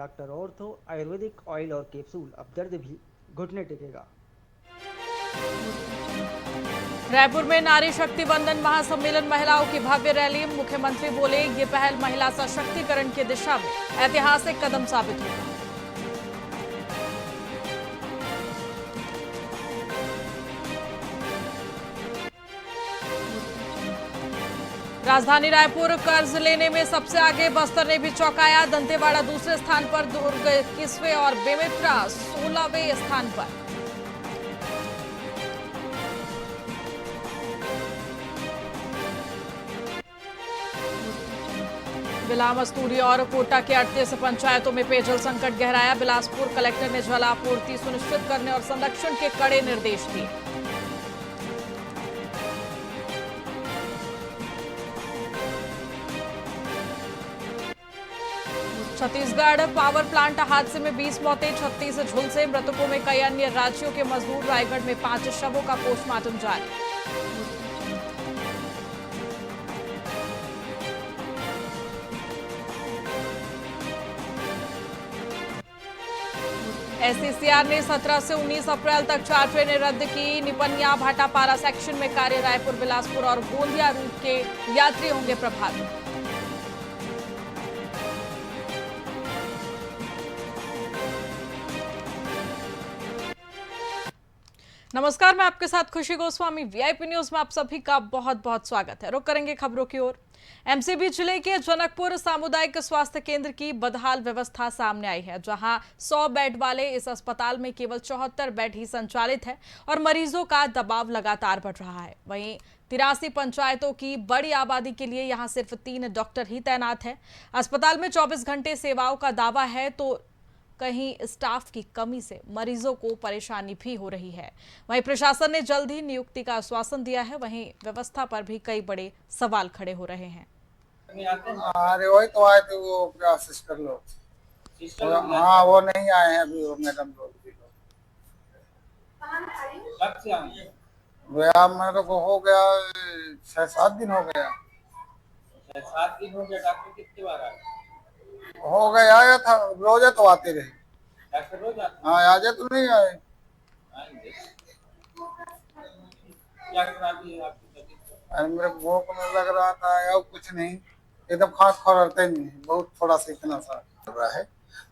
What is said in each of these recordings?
Doctor ortho Ayurvedic oil और capsule, अब दर्द भी घुटने टेकेगा। रायपुर में नारी शक्ति वंदन महासम्मेलन, महिलाओं की भव्य रैली। मुख्यमंत्री बोले, ये पहल महिला सशक्तिकरण की दिशा में ऐतिहासिक कदम साबित होगा। राजधानी रायपुर कर्ज लेने में सबसे आगे, बस्तर ने भी चौंकाया। दंतेवाड़ा दूसरे स्थान पर, दुर्ग 21वें और बेमेतरा 16वें स्थान पर। बिलाम, अस्तूरी और कोटा के 38 पंचायतों में पेयजल संकट गहराया। बिलासपुर कलेक्टर ने जल आपूर्ति सुनिश्चित करने और संरक्षण के कड़े निर्देश दिए। छत्तीसगढ़ पावर प्लांट हादसे में 20 मौतें, 36 झुलसे। मृतकों में कई अन्य राज्यों के मजदूर। रायगढ़ में 5 शवों का पोस्टमार्टम जारी। एससीसीआर ने 17 से 19 अप्रैल तक 4 ट्रेनें रद्द की। निपनिया भाटापारा सेक्शन में कार्य। रायपुर, बिलासपुर और गोंदिया रूट के यात्री होंगे प्रभावित। नमस्कार, मैं आपके साथ खुशी गोस्वामी। वीआईपी न्यूज में आप सभी का बहुत बहुत स्वागत है। रुक करेंगे खबरों की ओर। एमसीबी जिले के जनकपुर सामुदायिक स्वास्थ्य केंद्र की बदहाल व्यवस्था सामने आई है, जहां 100 बेड वाले इस अस्पताल में केवल 74 बेड ही संचालित है और मरीजों का दबाव लगातार बढ़ रहा है। वहीं 83 पंचायतों की बड़ी आबादी के लिए यहां सिर्फ 3 डॉक्टर ही तैनात है। अस्पताल में 24 घंटे सेवाओं का दावा है, तो कहीं स्टाफ की कमी से मरीजों को परेशानी भी हो रही है। वहीं प्रशासन ने जल्द ही नियुक्ति का आश्वासन दिया है। वहीं व्यवस्था पर भी कई बड़े सवाल खड़े हो रहे हैं। अरे वही तो आए थे, वो क्या सिस्टर लोग। हाँ, वो नहीं आए हैं अभी, वो मैडम लोग भी लोग। मेरे को हो गया 6-7 दिन हो गया। 7 दिन हो गया। डॉक्टर कितनी बार आए? हो गया, आया था रोज, तो आते रहे। डॉक्टर रोज आते? हाँ, आज तो नहीं आए। आएंगे। क्या खराबी है आपकी तबीयत? अरे मेरे भूख में लग रहा था, और कुछ नहीं, एकदम खास खौलते नहीं, बहुत थोड़ा सा इतना सा लग रहा है।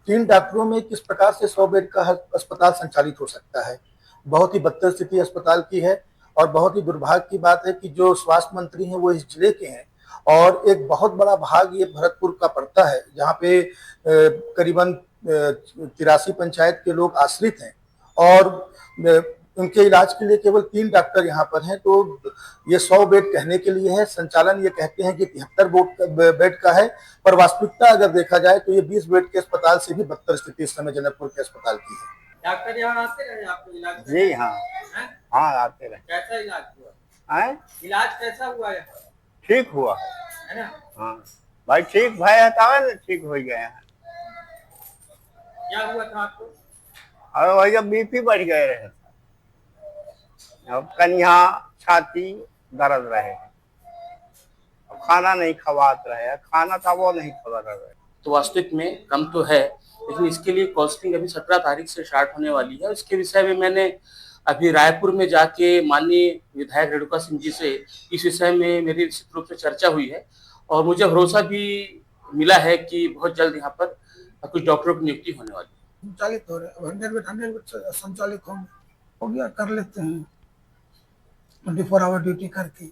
3 डॉक्टरों में किस प्रकार से 100 बेड का अस्पताल संचालित हो सकता है। बहुत ही बदतर स्थिति अस्पताल की है और बहुत ही दुर्भाग्य की बात है कि जो स्वास्थ्य मंत्री हैं वो इस जिले के हैं और एक बहुत बड़ा भाग ये भरतपुर का पड़ता है, जहाँ पे करीबन 83 पंचायत के लोग आश्रित हैं और उनके इलाज के लिए केवल 3 डॉक्टर यहाँ पर हैं। तो ये 100 बेड कहने के लिए है, संचालन ये कहते हैं कि 73 बेड का है, पर वास्तविकता अगर देखा जाए तो ये 20 बेड के अस्पताल से भी बदतर स्थिति इस समय जनकपुर के अस्पताल की है। डॉक्टर यहाँ आते रहे आपको इलाज? जी हाँ, हाँ आते रहे। कैसा इलाज हुआ? इलाज कैसा हुआ है? ठीक हुआ है ना? हाँ भाई, ठीक भाई था ना, ठीक हो गया। क्या हुआ था आपको? और वही जब बीपी बढ़ गए रहे, अब कन्या छाती दर्द रहे, खाना नहीं खवात रहे, खाना था वो नहीं खवा रहे। तो वास्तविक में कम तो है, लेकिन इसके लिए काउंसलिंग अभी 17 तारीख से स्टार्ट होने वाली है। इसके विषय में मैंने अभी रायपुर में जाके माननीय विधायक रेणुका सिंह जी से इस विषय में मेरी निश्चित रूप से चर्चा हुई है और मुझे भरोसा भी मिला है कि बहुत जल्द यहाँ पर कुछ डॉक्टरों की नियुक्ति होने वाली है। संचालित हो रहे 100 संचालित हो गया, कर लेते हैं 24 आवर ड्यूटी करके,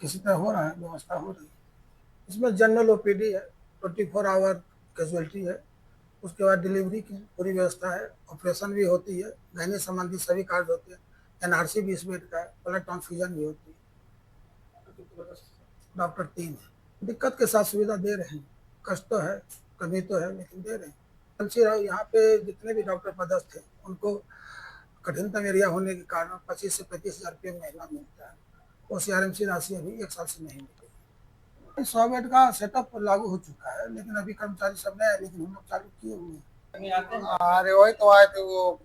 किसी तरह हो रहा है, व्यवस्था हो रही है। इसमें जनरल ओपीडी है, 24 आवर कैजुअलिटी है, उसके बाद डिलीवरी की पूरी व्यवस्था है, ऑपरेशन भी होती है, गहने संबंधी सभी कार्ड होते हैं, एनआरसी भी इस बेड का है, ब्लड ट्रांसफ्यूजन भी होती है। डॉक्टर 3 है, दिक्कत के साथ सुविधा दे रहे हैं, कष्ट तो है, कमी तो है, लेकिन दे रहे हैं। यहाँ पे जितने भी डॉक्टर पदस्थ थे उनको कठिनतम एरिया होने के कारण 25 से 35 हजार रुपये महीना मिलता है। वो सीआरएमसी राशि अभी 1 साल से नहीं मिली। 100 बेड का सेटअप लागू हो चुका है, लेकिन अभी कर्मचारी सब नहीं आए, लेकिन हम लोग चालू किए हुए हैं। अरे वही तो आए थे, वो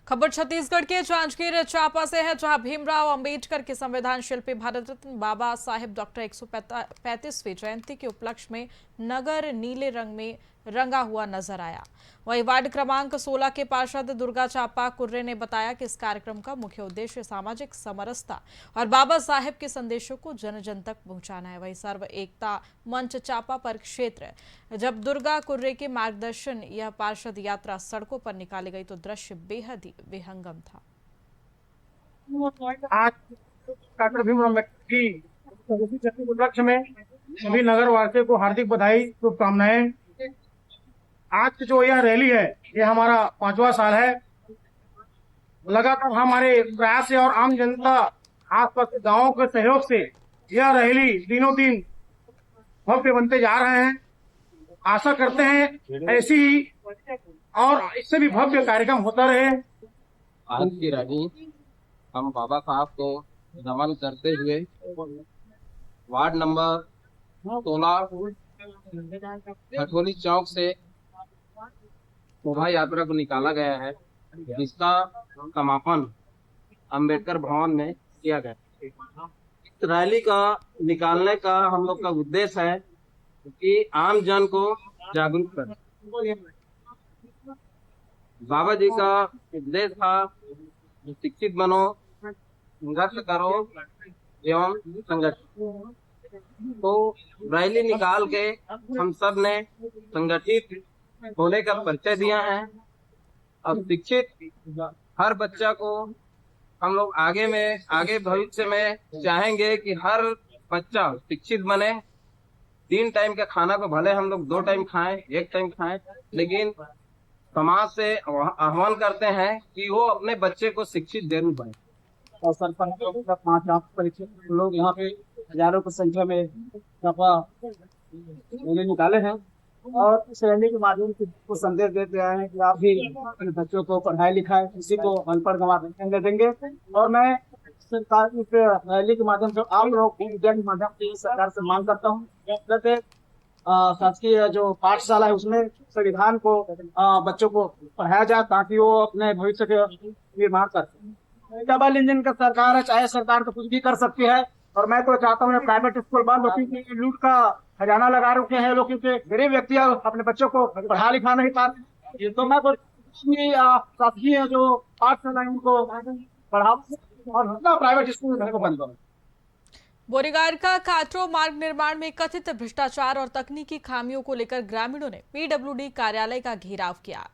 खबर छत्तीसगढ़ के जांजगीर चांपा से है, जहां भीमराव अंबेडकर के संविधान शिल्पी भारत रत्न बाबा साहेब डॉक्टर 135वीं जयंती के उपलक्ष्य में नगर नीले रंग में रंगा हुआ नजर आया। वहीं वार्ड क्रमांक 16 के पार्षद दुर्गा चापा कुर्रे ने बताया कि इस कार्यक्रम का मुख्य उद्देश्य सामाजिक समरसता और बाबा साहेब के संदेशों को जन जन तक पहुंचाना है। वहीं सर्व एकता मंच चापा पर क्षेत्र जब दुर्गा कुर्रे के मार्गदर्शन यह पार्षद यात्रा सड़कों पर निकाली गई तो दृश्य बेहद ही विहंगम था। आज डॉक्टर भीमराव अम्बेडकर की उपलक्ष्य में सभी नगर वासियों को हार्दिक बधाई, शुभकामनाएं। आज की जो यह रैली है, ये हमारा 5वां साल है। लगातार हमारे प्रयास से और आम जनता आसपास के गांवों के सहयोग से यह रैली दिनों दिन भव्य बनते जा रहे हैं। आशा करते हैं ऐसी ही और इससे भी भव्य कार्यक्रम होता रहे। आज की रैली हम बाबा साहब को नमन करते हुए वार्ड नंबर 16 खटोली चौक से शोभा यात्रा को निकाला गया है, जिसका समापन अंबेडकर भवन में किया गया। इस रैली का निकालने का हम लोग का उद्देश्य है कि आम जन को जागरूक करें। बाबा जी का उपदेश था शिक्षित बनो, संघर्ष करो एवं संगठित। तो रैली निकाल के हम सब ने संगठित होने का परिचय दिया है। अब शिक्षित हर बच्चा को हम लोग आगे भविष्य में चाहेंगे कि हर बच्चा शिक्षित बने। 3 टाइम का खाना को भले हम लोग 2 टाइम खाएं, 1 टाइम खाएं, लेकिन समाज से आह्वान करते हैं कि वो अपने बच्चे को शिक्षित जरूर बने। और सरपंच 5 परिचित लोग यहाँ पे हजारों की संख्या में रैली निकाले हैं और इस रैली के माध्यम से को संदेश देते आए हैं कि आप भी अपने बच्चों को पढ़ाई लिखाई, किसी को अनपढ़ गंवा देंगे। और मैं सरकार इस रैली के माध्यम से आम लोग के माध्यम से सरकार से मांग करता हूँ जैसे शासकीय जो पाठशाला है उसमें संविधान को बच्चों को पढ़ाया जाए ताकि वो अपने भविष्य के निर्माण कर सकें। डबल इंजन का सरकार है, चाहे सरकार तो कुछ भी कर सकती है। और मैं तो चाहता हूँ प्राइवेट स्कूल बंद हो, क्योंकि लूट का खजाना लगा रखे हैं लोग, क्योंकि गरीब व्यक्ति अपने बच्चों को पढ़ा लिखा नहीं पाते। तो मैं तो शासकीय जो पाठशाला है उनको पढ़ाओ और प्राइवेट स्कूल को बंद करो। बोरीगार का काटरो मार्ग निर्माण में कथित भ्रष्टाचार और तकनीकी खामियों को लेकर ग्रामीणों ने पीडब्ल्यूडी कार्यालय का घेराव किया।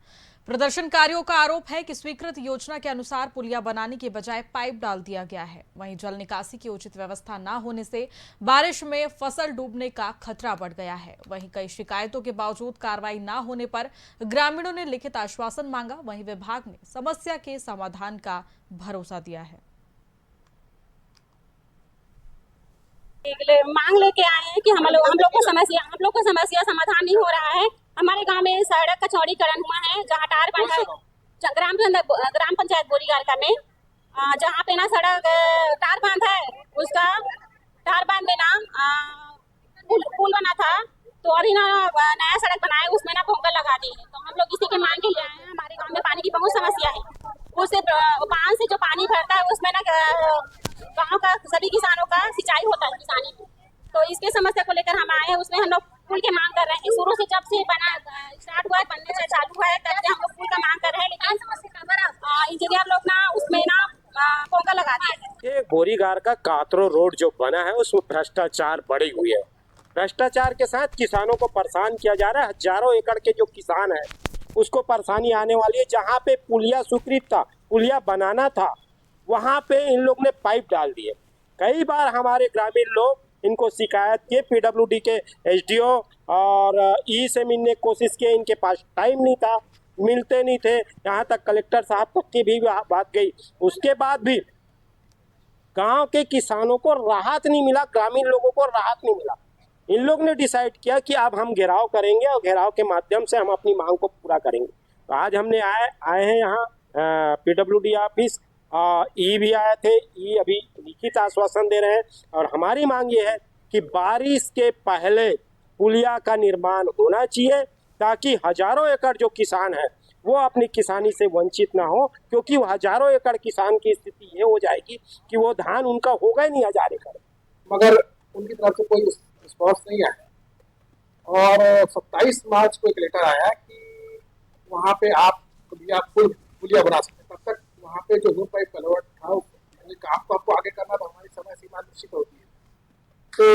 प्रदर्शनकारियों का आरोप है कि स्वीकृत योजना के अनुसार पुलिया बनाने के बजाय पाइप डाल दिया गया है। वहीं जल निकासी की उचित व्यवस्था न होने से बारिश में फसल डूबने का खतरा बढ़ गया है। वहीं कई शिकायतों के बावजूद कार्रवाई न होने पर ग्रामीणों ने लिखित आश्वासन मांगा। वहीं विभाग ने समस्या के समाधान का भरोसा दिया है। मांग लेके आए हैं कि हम लोग को समस्या समाधान नहीं हो रहा है। हमारे गांव में सड़क का चौड़ीकरण हुआ है, जहाँ टार बांध है ग्राम पंचायत बोरीगार में, जहाँ पे ना सड़क टार बांध है, उसका टार बांध में ना पुल बना था, तो अभी ना नया सड़क बनाए उसमें ना पोंगल लगा दी है। तो हम लोग इसी के मांग के लिए आए हैं। हमारे गांव में पानी की बहुत समस्या है। उससे बांध से जो पानी भरता है उसमें ना गांव का सभी किसानों का सिंचाई होता है किसानी में। तो इसके समस्या को लेकर हम आए हैं। उसमें हम लोग पुल की मांग कर रहे हैं। शुरू से जब से बना स्टार्ट हुआ है, बनने से चालू हुआ है, तब से हम लोग पुल का मांग कर रहे हैं, लेकिन इंजीनियर लोग ना उसमें ना पोंगल लगा दिए। ये बोरीगार का कातरो रोड जो बना है उसमें भ्रष्टाचार बढ़ी हुई है। भ्रष्टाचार के साथ किसानों को परेशान किया जा रहा है। हजारों एकड़ के जो किसान है उसको परेशानी आने वाली है। जहाँ पे पुलिया स्वीकृत था, पुलिया बनाना था, वहाँ पे इन लोग ने पाइप डाल दिए। कई बार हमारे ग्रामीण लोग इनको शिकायत किए, पीडब्ल्यूडी के एसडीओ और ई से मिलने की कोशिश किए, इनके पास टाइम नहीं था, मिलते नहीं थे। यहाँ तक कलेक्टर साहब तक की भी बात गई। उसके बाद भी गांव के किसानों को राहत नहीं मिला, ग्रामीण लोगों को राहत नहीं मिला। इन लोग ने डिसाइड किया कि अब हम घेराव करेंगे और घेराव के माध्यम से हम अपनी मांग को पूरा करेंगे। तो आज हमने आए हैं यहाँ पीडब्ल्यूडी ऑफिस, ई भी आए थे, ई अभी लिखित आश्वासन दे रहे हैं। और हमारी मांग ये है कि बारिश के पहले पुलिया का निर्माण होना चाहिए, ताकि हजारों एकड़ जो किसान है वो अपनी किसानी से वंचित ना हो, क्योंकि वो हजारों एकड़ किसान की स्थिति ये हो जाएगी कि वो धान उनका होगा ही नहीं 1000 एकड़। मगर उनकी तरफ से कोई रिस्पॉन्स नहीं आया और 27 मार्च को एक लेटर आया कि वहाँ पे आप पुलिया बना सकते हैं। तब तक वहाँ पे जो पाइप कलवर्ट था काम तो आपको आगे करना था, हमारी समय सीमा निश्चित होती है। तो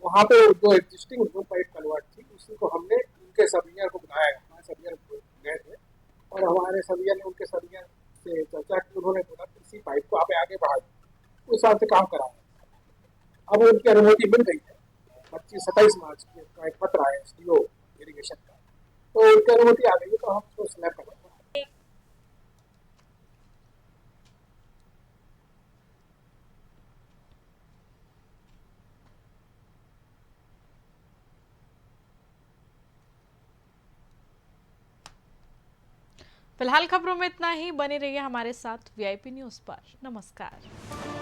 वहाँ पे जो एग्जिस्टिंग पाइप कलवर्ट थी उसी को हमने उनके सर्वियर को बुलाया, हमारे सर्वियर गए थे और हमारे सर्वियर ने उनके सर्वियर से चर्चा की। उन्होंने बोला कि इसी पाइप को आप आगे बढ़ा उस हिसाब से काम कराया। अब उनकी अनुमति मिल गई है 27 मार्च का एक पत्र आया SDO इरिगेशन का, तो उनकी अनुमति आ गई है, तो हम उसको स्लैब कर। फिलहाल खबरों में इतना ही। बने रहिए हमारे साथ VIP न्यूज पर। नमस्कार।